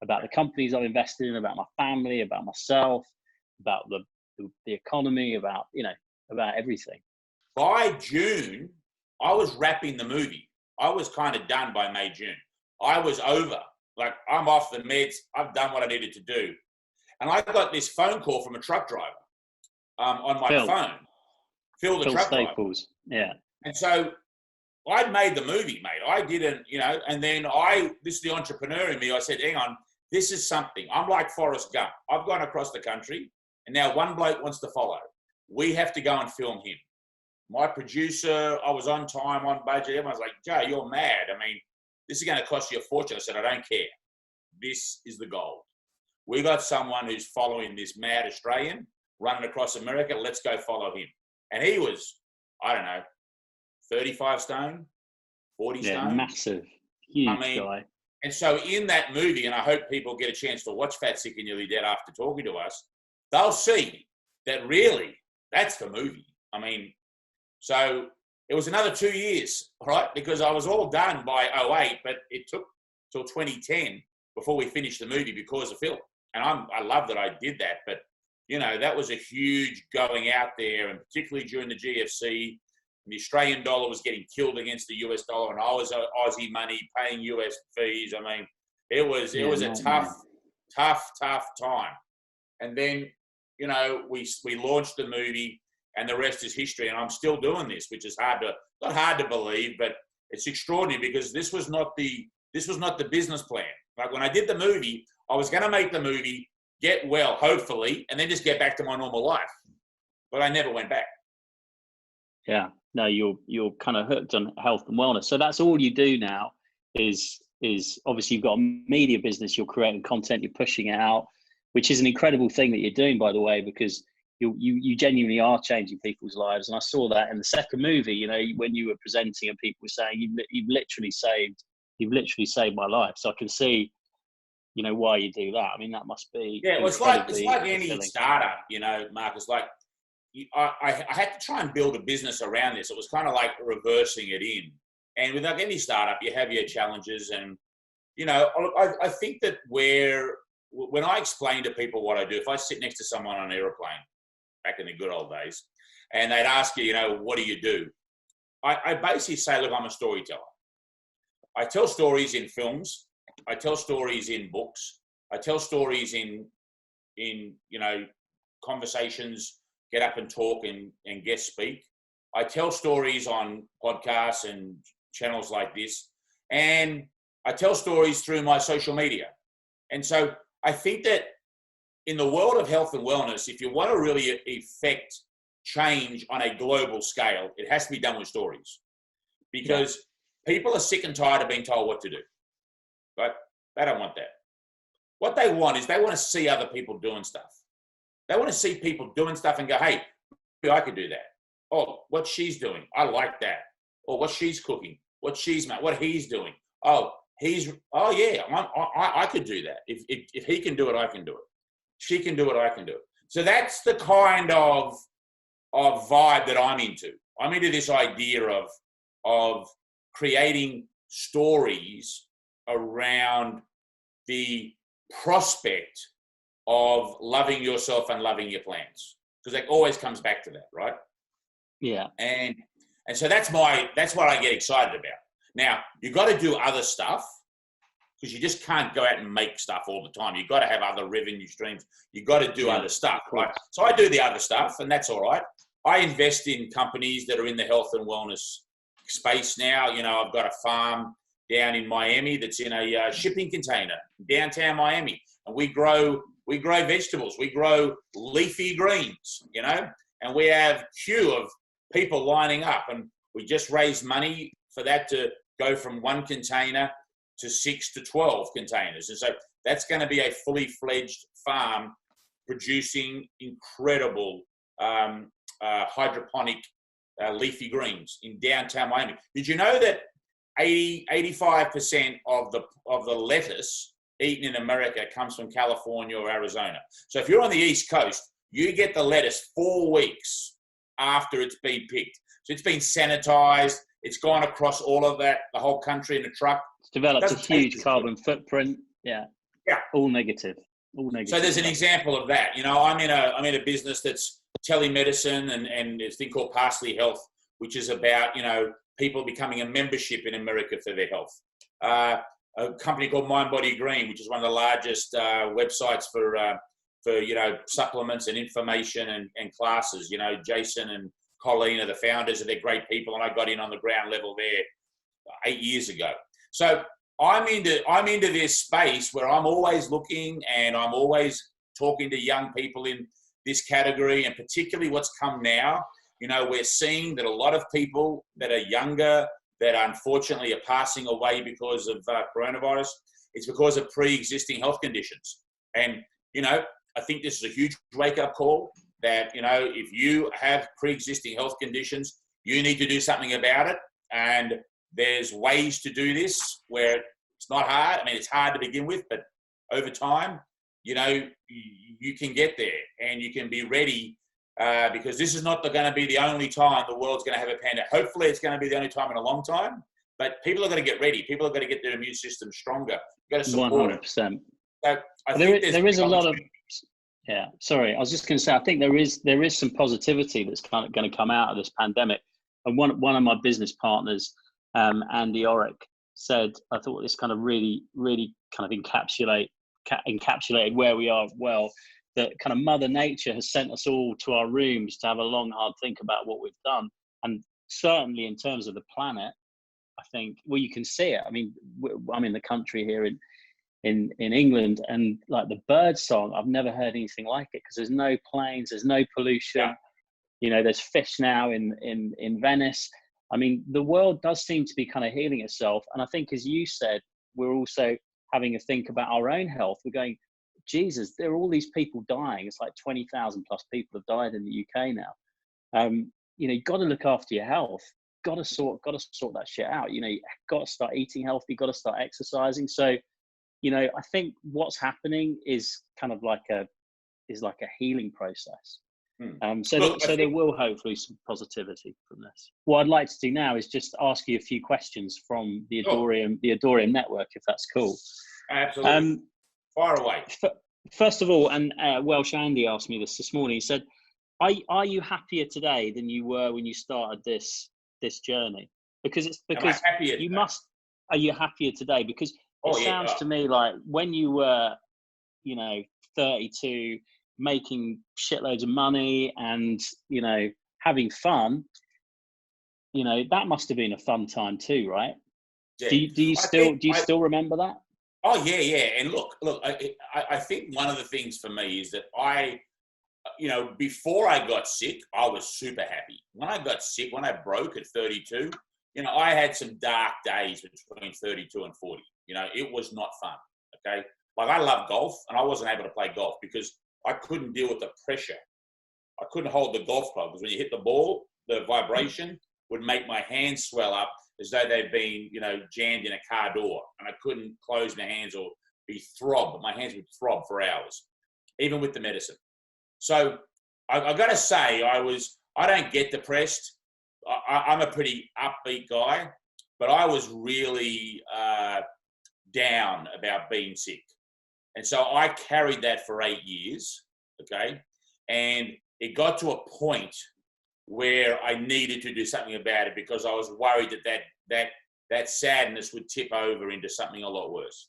about the companies I've invested in, about my family, about myself, about the economy, about everything. By June, I was wrapping the movie. I was kind of done by May, June. I was over. Like, I'm off the meds. I've done what I needed to do. And I got this phone call from a truck driver on my phone. Phil, the truck Staples. driver. Yeah. And so I'd made the movie, mate. I didn't, and then this is the entrepreneur in me. I said, hang on, this is something. I'm like Forrest Gump. I've gone across the country, and now one bloke wants to follow. We have to go and film him. My producer, I was on time, on budget. Everyone's like, Joe, you're mad. I mean, this is going to cost you a fortune. I said, I don't care. This is the gold. We got someone who's following this mad Australian running across America. Let's go follow him. And he was, I don't know, 35 stone, 40 stone. Massive, huge guy. And so in that movie, and I hope people get a chance to watch Fat, Sick and Nearly Dead after talking to us, they'll see that really, that's the movie. I mean, so it was another 2 years, right? Because I was all done by 2008, but it took till 2010 before we finished the movie because of Phil. And I love that I did that. But, that was a huge going out there, and particularly during the GFC, the Australian dollar was getting killed against the US dollar, and I was Aussie money paying US fees. I mean, it was a tough time. And then, we launched the movie, and the rest is history. And I'm still doing this, which is not hard to believe, but it's extraordinary because this was not the business plan. Like when I did the movie, I was going to make the movie, get well, hopefully, and then just get back to my normal life. But I never went back. Yeah. no, you're kind of hooked on health and wellness. So that's all you do now is obviously you've got a media business, you're creating content, you're pushing it out, which is an incredible thing that you're doing, by the way, because you genuinely are changing people's lives. And I saw that in the second movie, you know, when you were presenting and people were saying, you've literally saved my life. So I can see, you know, why you do that. I mean, that must be well, it's like any startup, you know, Marcus. Like I had to try and build a business around this. It was kind of like reversing it in. And with like any startup, you have your challenges. And, you know, I think that when I explain to people what I do, if I sit next to someone on an aeroplane back in the good old days, and they'd ask you, you know, what do you do? I basically say, look, I'm a storyteller. I tell stories in films. I tell stories in books. I tell stories in you know, conversations, get up and talk and guest speak. I tell stories on podcasts and channels like this. And I tell stories through my social media. And so I think that in the world of health and wellness, if you want to really effect change on a global scale, it has to be done with stories. Because people are sick and tired of being told what to do. But they don't want that. What they want is they want to see other people doing stuff. They want to see people doing stuff and go, hey, I could do that. Oh, what she's doing, I like that. Or what she's cooking, what she's made, what he's doing. I could do that. If he can do it, I can do it. She can do it, I can do it. So that's the kind of vibe that I'm into. I'm into this idea of creating stories around the prospect of loving yourself and loving your plants, because it always comes back to that, right? Yeah. And so that's what I get excited about. Now, you've got to do other stuff, because you just can't go out and make stuff all the time. You've got to have other revenue streams. You've got to do other stuff, right? So I do the other stuff, and that's all right. I invest in companies that are in the health and wellness space now. You know, I've got a farm down in Miami that's in a shipping container, downtown Miami. And we grow vegetables. We grow leafy greens, you know, and we have queue of people lining up. And we just raised money for that to go from 1 container to 6 to 12 containers. And so that's going to be a fully fledged farm producing incredible hydroponic leafy greens in downtown Miami. Did you know that 85% of the lettuce eaten in America comes from California or Arizona? So if you're on the East Coast, you get the lettuce 4 weeks after it's been picked. So it's been sanitized. It's gone across all of that, the whole country in a truck. It's developed a huge carbon footprint. Yeah. All negative. So there's an example of that. You know, I'm in a business that's telemedicine and it's a thing called Parsley Health, which is about, you know, people becoming a membership in America for their health. A company called Mind Body Green, which is one of the largest websites for you know, supplements and information and classes. You know, Jason and Colleen are the founders, and they're great people, and I got in on the ground level there 8 years ago. So I'm into this space where I'm always looking, and I'm always talking to young people in this category, and particularly what's come now. You know, we're seeing that a lot of people that are younger, that unfortunately are passing away because of coronavirus, it's because of pre-existing health conditions. And, you know, I think this is a huge wake-up call that, you know, if you have pre-existing health conditions, you need to do something about it. And there's ways to do this where it's not hard. I mean, it's hard to begin with, but over time, you know, you can get there and you can be ready, because this is not going to be the only time the world's going to have a pandemic. Hopefully it's going to be the only time in a long time, but people are going to get ready. People are going to get their immune system stronger. You've got to support 100%. it. So there is a lot of, yeah, sorry. I was just going to say, I think there is some positivity that's kind of going to come out of this pandemic. And one of my business partners, Andy Orick, said, I thought this kind of really kind of encapsulated where we are well, that kind of Mother Nature has sent us all to our rooms to have a long, hard think about what we've done. And certainly in terms of the planet, I think, well, you can see it. I mean, I'm in the country here in England, and like the bird song, I've never heard anything like it, because there's no planes, there's no pollution. There's fish now in Venice. I mean, the world does seem to be kind of healing itself. And I think, as you said, we're also having a think about our own health. We're going, Jesus, there are all these people dying. It's like 20,000 plus people have died in the UK now. You've got to look after your health. Got to sort that shit out. You've got to start eating healthy. Got to start exercising. So, I think what's happening is kind of like a healing process. So there will hopefully some positivity from this. What I'd like to do now is just ask you a few questions from the Adoreum network, if that's cool. Absolutely. Fire away. First of all, and Welsh Andy asked me this morning. He said, "Are you happier today than you were when you started this journey?" Because you must. Are you happier today? Because it sounds to me like when you were, 32. Making shitloads of money and having fun, that must have been a fun time too, right? Yeah. Do you still remember that? Oh yeah. And look, I think one of the things for me is that before I got sick, I was super happy. When I got sick, when I broke at 32, I had some dark days between 32 and 40. It was not fun. Okay, like I love golf, and I wasn't able to play golf because I couldn't deal with the pressure. I couldn't hold the golf club because when you hit the ball, the vibration would make my hands swell up as though they'd been, jammed in a car door, and I couldn't close my hands or throb. My hands would throb for hours, even with the medicine. So I got to say, I don't get depressed. I'm a pretty upbeat guy, but I was really down about being sick. And so I carried that for 8 years, okay? And it got to a point where I needed to do something about it because I was worried that sadness would tip over into something a lot worse.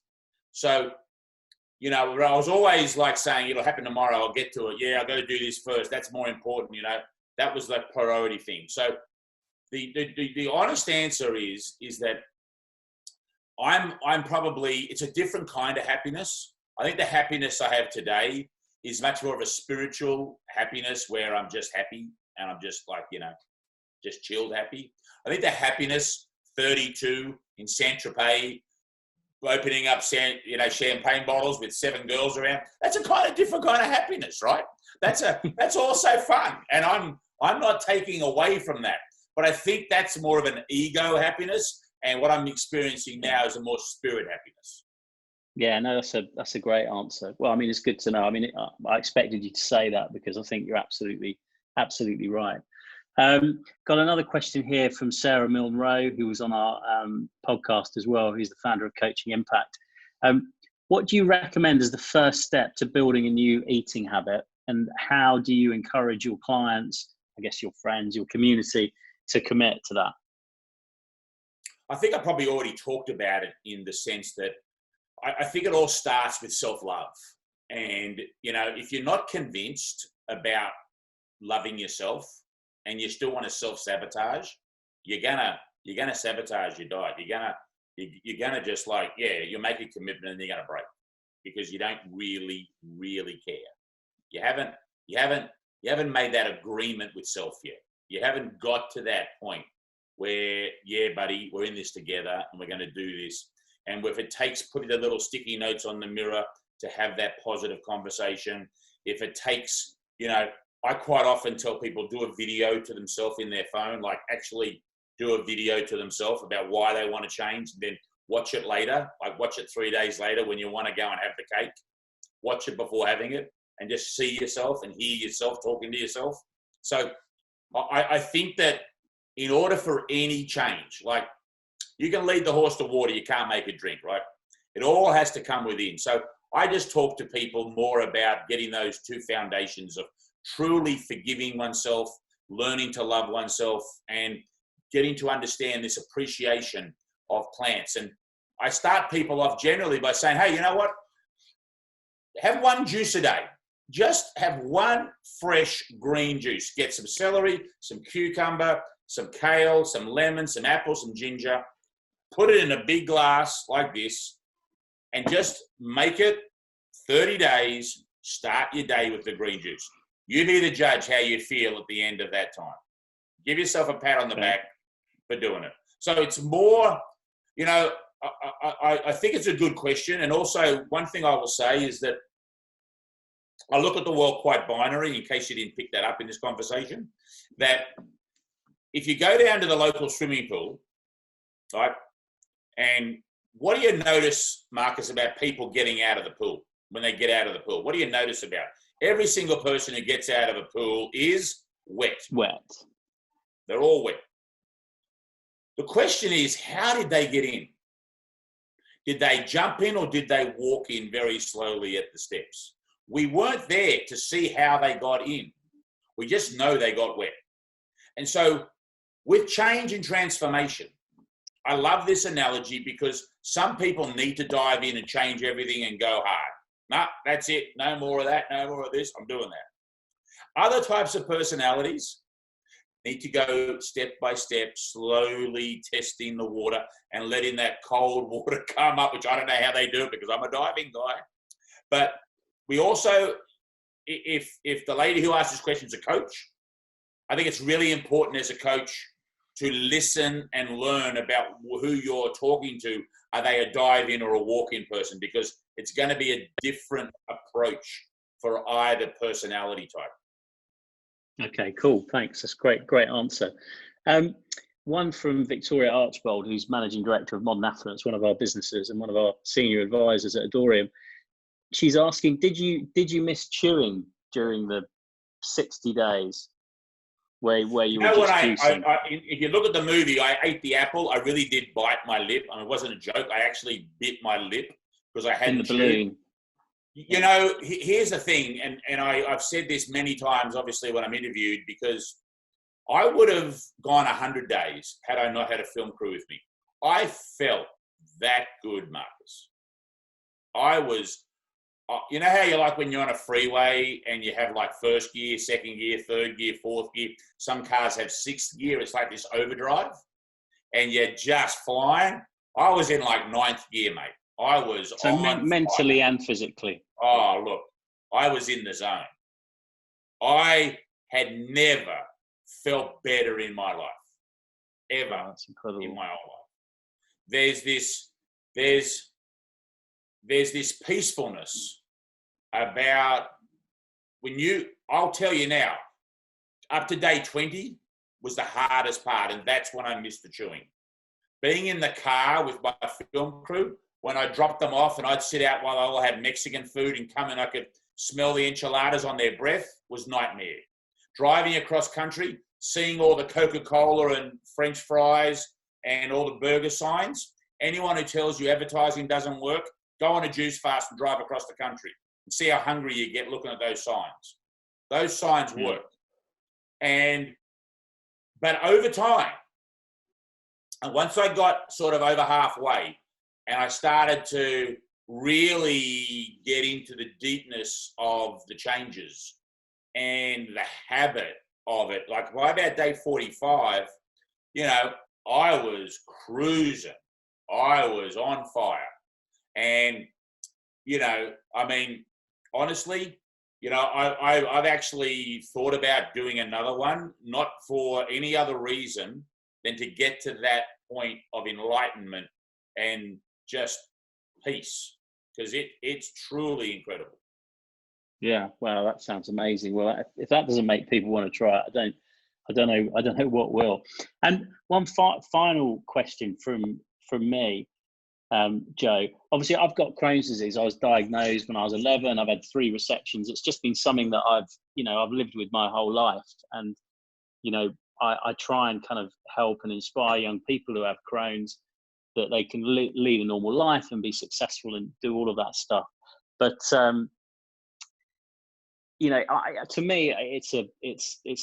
So, I was always like saying, it'll happen tomorrow, I'll get to it. Yeah, I've got to do this first. That's more important, That was the priority thing. So the honest answer is that I'm probably, it's a different kind of happiness. I think the happiness I have today is much more of a spiritual happiness where I'm just happy and I'm just like, just chilled happy. I think the happiness 32 in Saint-Tropez, opening up, champagne bottles with 7 girls around, that's a kind of different kind of happiness, right? That's also fun. And I'm not taking away from that. But I think that's more of an ego happiness. And what I'm experiencing now is a more spirit happiness. Yeah, no, that's a great answer. Well, I mean, it's good to know. I mean, I expected you to say that because I think you're absolutely right. Got another question here from Sarah Milne-Rowe, who was on our podcast as well, who's the founder of Coaching Impact. What do you recommend as the first step to building a new eating habit? And how do you encourage your clients, I guess your friends, your community, to commit to that? I think I probably already talked about it in the sense that I think it all starts with self-love. And, if you're not convinced about loving yourself and you still want to self-sabotage, you're gonna sabotage your diet. You're gonna just you make a commitment and you're gonna break because you don't really, really care. You haven't made that agreement with self yet. You haven't got to that point where, yeah, buddy, we're in this together and we're going to do this. And if it takes putting the little sticky notes on the mirror to have that positive conversation, if it takes, I quite often tell people do a video to themselves in their phone, like actually do a video to themselves about why they want to change, and then watch it later, like watch it 3 days later when you want to go and have the cake, watch it before having it and just see yourself and hear yourself talking to yourself. So I think that in order for any change, like you can lead the horse to water, you can't make it drink, right? It all has to come within. So I just talk to people more about getting those two foundations of truly forgiving oneself, learning to love oneself, and getting to understand this appreciation of plants. And I start people off generally by saying, hey, you know what? Have one juice a day. Just have one fresh green juice. Get some celery, some cucumber, some kale, some lemon, some apple, some ginger. Put it in a big glass like this and just make it 30 days. Start your day with the green juice. You be the judge how you feel at the end of that time. Give yourself a pat on the back for doing it. So it's more, you know, I think it's a good question. And also one thing I will say is that I look at the world quite binary, in case you didn't pick that up in this conversation, that if you go down to the local swimming pool, right, and what do you notice, Marcus, about people getting out of the pool when they get out of the pool? What do you notice about every single person who gets out of a pool is wet? Wet. They're all wet. The question is, how did they get in? Did they jump in or did they walk in very slowly at the steps? We weren't there to see how they got in. We just know they got wet. And so with change and transformation, I love this analogy because some people need to dive in and change everything and go hard. No, that's it. No more of that. No more of this. I'm doing that. Other types of personalities need to go step by step, slowly testing the water and letting that cold water come up, which I don't know how they do it because I'm a diving guy. But we also, if the lady who asked this question is a coach, I think it's really important as a coach to listen and learn about who you're talking to. Are they a dive-in or a walk-in person? Because it's going to be a different approach for either personality type. Okay, cool. Thanks. That's great. Great answer. One from Victoria Archbold, who's managing director of Modern Affluence, one of our businesses and one of our senior advisors at Adoreum. She's asking, did you miss chewing during the 60 days where you were just juicing? If you look at the movie, I ate the apple. I really did bite my lip. I mean, it wasn't a joke. I actually bit my lip because I hadn't in the balloon. chewed. You know, here's the thing, and I've said this many times, obviously, when I'm interviewed, because I would have gone 100 days had I not had a film crew with me. I felt that good, Marcus. I was, you know how you like when you're on a freeway and you have like first gear, second gear, third gear, fourth gear. Some cars have sixth gear. It's like this overdrive and you're just flying. I was in like ninth gear, mate. I was so mentally and physically. Oh, look, I was in the zone. I had never felt better in my life, ever. That's incredible. In my whole life. There's this peacefulness about I'll tell you now, up to day 20 was the hardest part, and that's when I missed the chewing. Being in the car with my film crew, when I dropped them off and I'd sit out while they all had Mexican food and come and I could smell the enchiladas on their breath was nightmare. Driving across country, seeing all the Coca-Cola and French fries and all the burger signs. Anyone who tells you advertising doesn't work, go on a juice fast and drive across the country and see how hungry you get looking at those signs. Those signs work. But over time, and once I got sort of over halfway, and I started to really get into the deepness of the changes and the habit of it. Like by about day 45, you know, I was cruising. I was on fire. And, you know, I mean, honestly, you know, I've actually thought about doing another one, not for any other reason than to get to that point of enlightenment and just peace, because it's truly incredible. Yeah, wow, that sounds amazing. Well, if that doesn't make people want to try it, I don't know what will. And one final question from me, Joe. Obviously, I've got Crohn's disease. I was diagnosed when I was 11. I've had 3 resections. It's just been something that I've lived with my whole life, and you know, I try and kind of help and inspire young people who have Crohn's that they can lead a normal life and be successful and do all of that stuff. But you know, to me, it's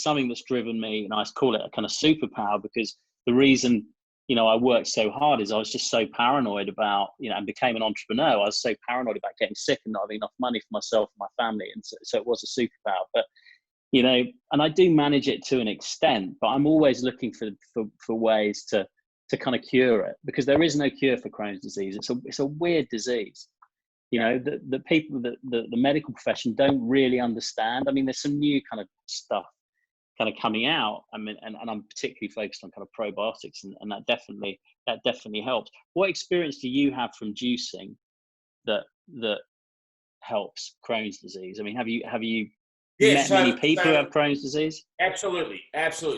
something that's driven me, and I call it a kind of superpower, because the reason, you know, I worked so hard is I was just so paranoid about, you know, and became an entrepreneur. I was so paranoid about getting sick and not having enough money for myself and my family, and so it was a superpower. But you know, and I do manage it to an extent, but I'm always looking for ways to kind of cure it, because there is no cure for Crohn's disease. It's a weird disease. you know, the people that the medical profession don't really understand. I mean, there's some new kind of stuff kind of coming out. I mean, and I'm particularly focused on kind of probiotics, and that definitely helps. What experience do you have from juicing that helps Crohn's disease? I mean, have you met many people who have Crohn's disease? Absolutely.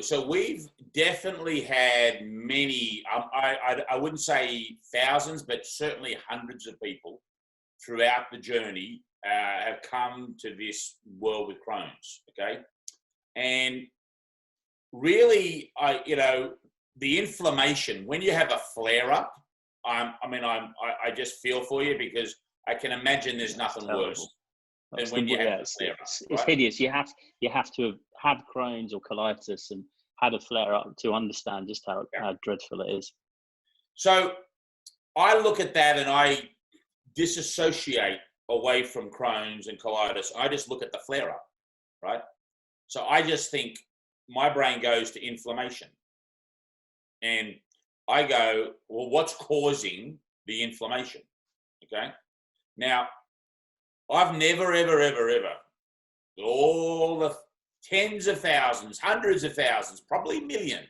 So we've definitely had many, I wouldn't say thousands, but certainly hundreds of people throughout the journey have come to this world with Crohn's, okay? And really, the inflammation, when you have a flare-up, I just feel for you, because I can imagine there's nothing worse than when you have a flare-up. It's hideous. You have to have had Crohn's or colitis and had a flare-up to understand just how dreadful it is. So I look at that and I disassociate away from Crohn's and colitis. I just look at the flare-up, right? So I just think, my brain goes to inflammation. And I go, well, what's causing the inflammation? Okay. Now, I've never, ever, all the tens of thousands, hundreds of thousands, probably a million.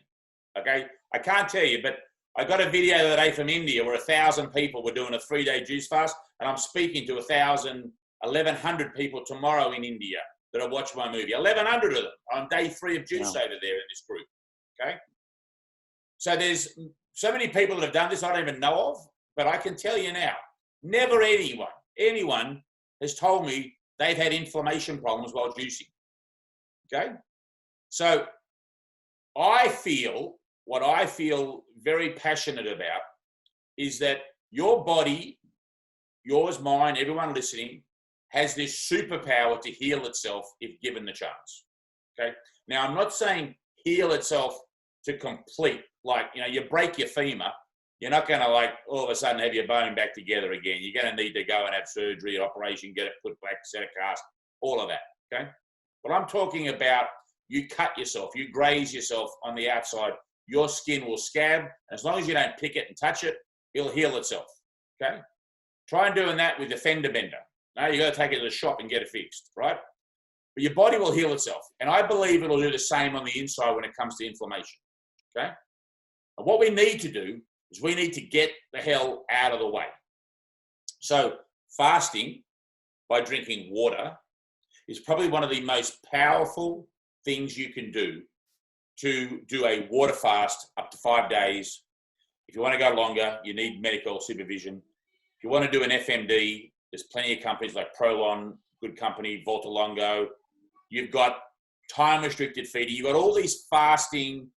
Okay. I can't tell you, but I got a video the other day from India where 1,000 people were doing a 3-day juice fast, and I'm speaking to 1,100 people tomorrow in India that are watching my movie. 1,100 of them on day 3 of juice over there in this group. Okay. So there's so many people that have done this I don't even know of, but I can tell you now, never anyone has told me they've had inflammation problems while juicing. Okay. So what I feel very passionate about is that your body, yours, mine, everyone listening, has this superpower to heal itself if given the chance. Okay. Now, I'm not saying heal itself to complete, like, you break your femur, you're not going to, like, all of a sudden have your bone back together again. You're going to need to go and have surgery, operation, get it put back, set a cast, all of that. Okay. But I'm talking about, you cut yourself, you graze yourself on the outside, your skin will scab. As long as you don't pick it and touch it, it'll heal itself. Okay. Try and doing that with the fender bender. Now you got to take it to the shop and get it fixed, right? But your body will heal itself. And I believe it'll do the same on the inside when it comes to inflammation. Okay. And what we need to do is we need to get the hell out of the way. So fasting by drinking water is probably one of the most powerful things you can do to do a water fast up to 5 days. If you want to go longer, you need medical supervision. If you want to do an FMD, there's plenty of companies like Prolon, good company, Voltalongo. You've got time-restricted feeding. You've got all these fasting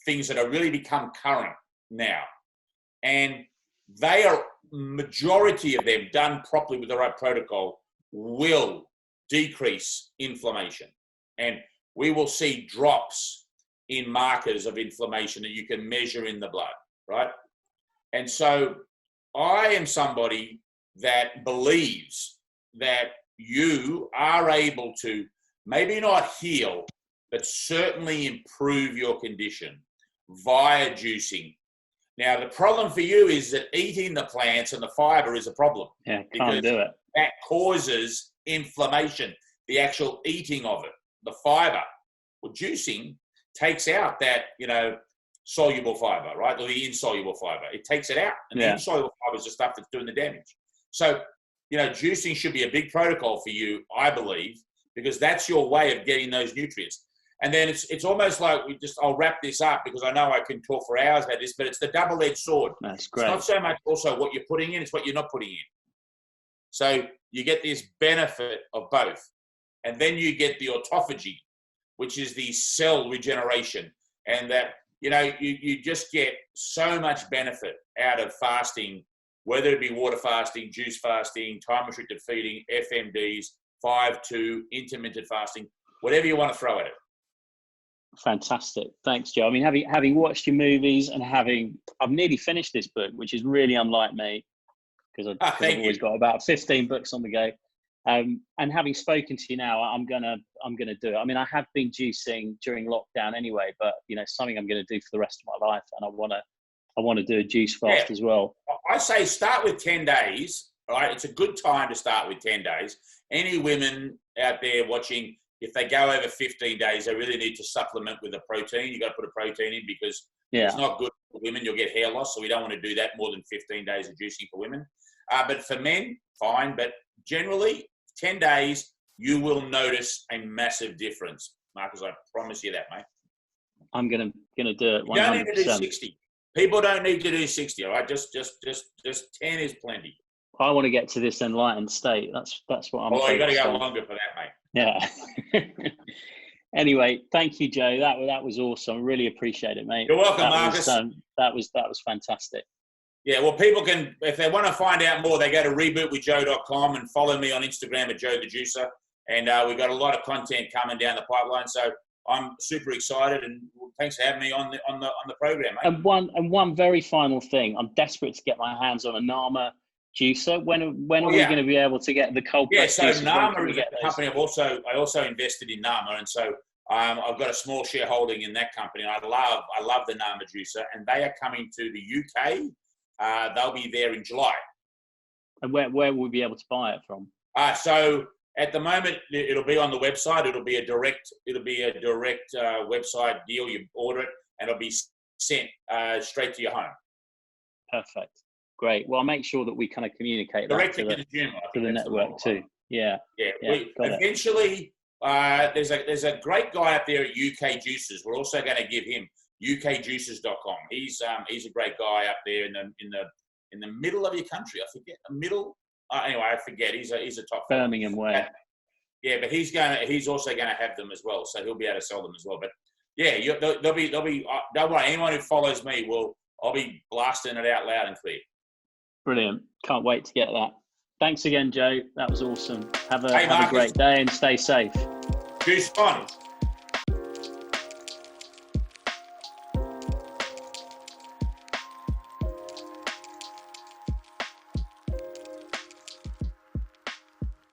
things that have really become current now. And they are, majority of them done properly with the right protocol, will decrease inflammation. And we will see drops in markers of inflammation that you can measure in the blood, right? And so I am somebody that believes that you are able to maybe not heal, but certainly improve your condition via juicing. Now, the problem for you is that eating the plants and the fiber is a problem. Yeah, can't do it. That causes inflammation, the actual eating of it, the fiber. Well, juicing takes out that, soluble fiber, right? Or the insoluble fiber. It takes it out. And the insoluble fiber is the stuff that's doing the damage. So, juicing should be a big protocol for you, I believe, because that's your way of getting those nutrients. And then it's almost like I'll wrap this up because I know I can talk for hours about this, but it's the double-edged sword. That's great. It's not so much also what you're putting in, it's what you're not putting in. So you get this benefit of both. And then you get the autophagy, which is the cell regeneration. And that, you just get so much benefit out of fasting, whether it be water fasting, juice fasting, time-restricted feeding, FMDs, 5-2, intermittent fasting, whatever you want to throw at it. Fantastic. Thanks, Joe. I mean, having watched your movies and I've nearly finished this book, which is really unlike me because I've always got about 15 books on the go. And having spoken to you now, I'm gonna do it. I mean, I have been juicing during lockdown anyway, but something I'm going to do for the rest of my life, and I want to do a juice fast as well. I say start with 10 days all right? It's a good time to start with 10 days. Any women out there watching, if they go over 15 days, they really need to supplement with a protein. You've got to put a protein in because it's not good for women. You'll get hair loss, so we don't want to do that more than 15 days of juicing for women. But for men, fine. But generally, 10 days, you will notice a massive difference. Marcus, I promise you that, mate. I'm gonna do it 100%. You don't need to do 60. People don't need to do 60, all right? Just 10 is plenty. I want to get to this enlightened state. That's what I'm. Oh, you got to go longer for that, mate. Yeah. Anyway, thank you, Joe. That was awesome. Really appreciate it, mate. You're welcome, Marcus. That was fantastic. Yeah, well, people can, if they want to find out more, they go to rebootwithjoe.com and follow me on Instagram at Joe the Juicer. And we've got a lot of content coming down the pipeline. So I'm super excited, and thanks for having me on the program, mate. And one very final thing, I'm desperate to get my hands on a Nama juicer. When are we going to be able to get the cold press? Yeah, so Nama is a company. I also invested in Nama, and so I've got a small shareholding in that company. I love the Nama juicer, and they are coming to the UK. They'll be there in July. And where will we be able to buy it from? So at the moment, it'll be on the website. It'll be a direct website deal. You order it, and it'll be sent straight to your home. Perfect. Great. Well, I'll make sure that we kind of communicate direct that to the network too. Yeah. Eventually, there's a great guy up there at UK Juices. We're also going to give him ukjuices.com. He's a great guy up there in the middle of your country. I forget the middle. Anyway, I forget. He's a top Birmingham way. Yeah, but he's also going to have them as well, so he'll be able to sell them as well. But yeah, they'll be. Don't worry. Anyone who follows me I'll be blasting it out loud and clear. Brilliant. Can't wait to get that. Thanks again, Joe. That was awesome. Have a great day and stay safe. Juice on.